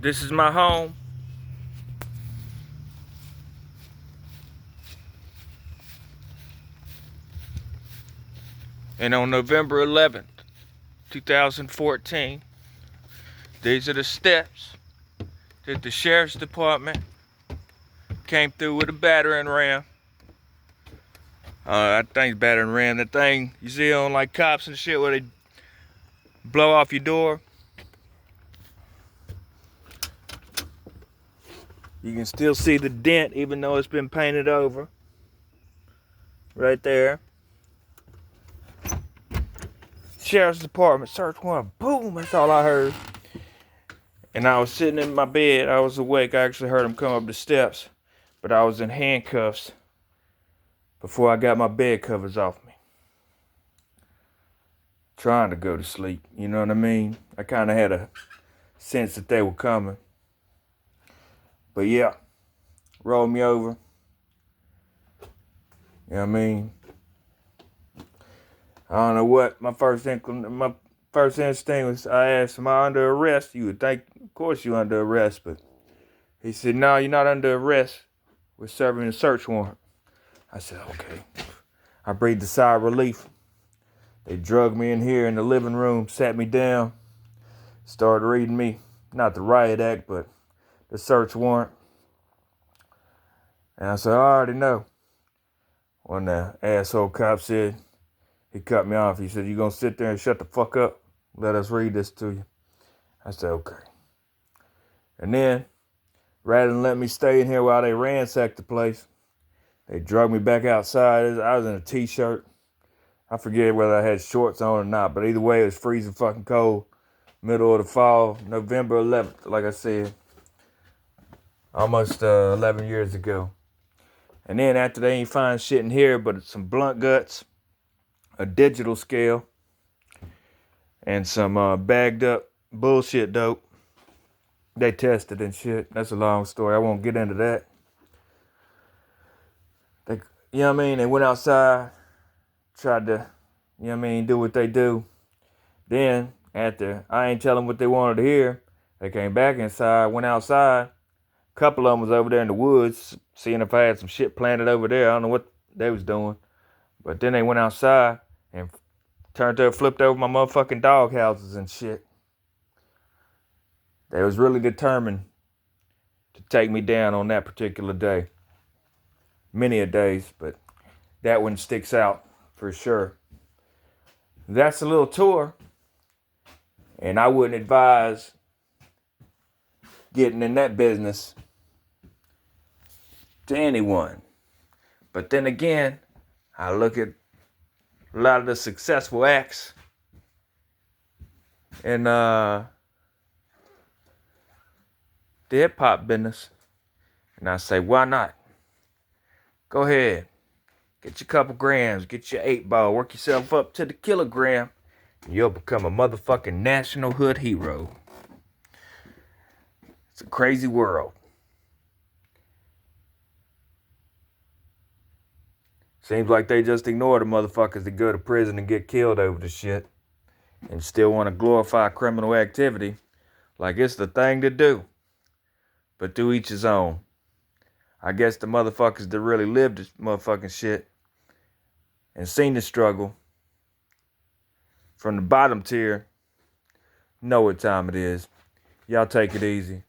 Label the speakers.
Speaker 1: This is my home. And on November 11th, 2014, these are the steps that the sheriff's department came through with a battering ram. That thing's battering ram. That thing you see on like cops and shit where they blow off your door. You can still see the dent even though it's been painted over. Right there. Sheriff's department search warrant. Boom, that's all I heard. And I was sitting in my bed. I was awake. I actually heard him come up the steps. But I was in handcuffs before I got my bed covers off me. Trying to go to sleep. You know what I mean? I kind of had a sense that they were coming. But yeah, rolled me over. You know what I mean? I don't know what my first instinct was. I asked, am I under arrest? You would think, of course you're under arrest. But he said, no, you're not under arrest. We're serving a search warrant. I said, okay. I breathed a sigh of relief. They drugged me in here in the living room, sat me down, started reading me, not the riot act, but the search warrant. And I said, I already know. When the asshole cop said, he cut me off. He said, you gonna sit there and shut the fuck up? Let us read this to you. I said, okay. And then, rather than let me stay in here while they ransacked the place, they drugged me back outside. I was in a t-shirt. I forget whether I had shorts on or not, but either way, it was freezing fucking cold. Middle of the fall, November 11th, like I said. Almost 11 years ago. And then after they ain't find shit in here but some blunt guts, a digital scale, and some bagged up bullshit dope. They tested and shit. That's a long story. I won't get into that. They, you know what I mean? They went outside, tried to, you know what I mean, do what they do. Then, after I ain't tell them what they wanted to hear, they came back inside, went outside. A couple of them was over there in the woods, seeing if I had some shit planted over there. I don't know what they was doing. But then they went outside and flipped over my motherfucking dog houses and shit. They was really determined to take me down on that particular day. Many a days, but that one sticks out for sure. That's a little tour. And I wouldn't advise getting in that business to anyone. But then again, I look at a lot of the successful acts in the hip hop business. And I say, why not? Go ahead. Get your couple grams. Get your 8-ball. Work yourself up to the kilogram. And you'll become a motherfucking national hood hero. It's a crazy world. Seems like they just ignore the motherfuckers that go to prison and get killed over the shit. And still want to glorify criminal activity like it's the thing to do. But to each his own. I guess the motherfuckers that really lived this motherfucking shit and seen the struggle from the bottom tier know what time it is. Y'all take it easy.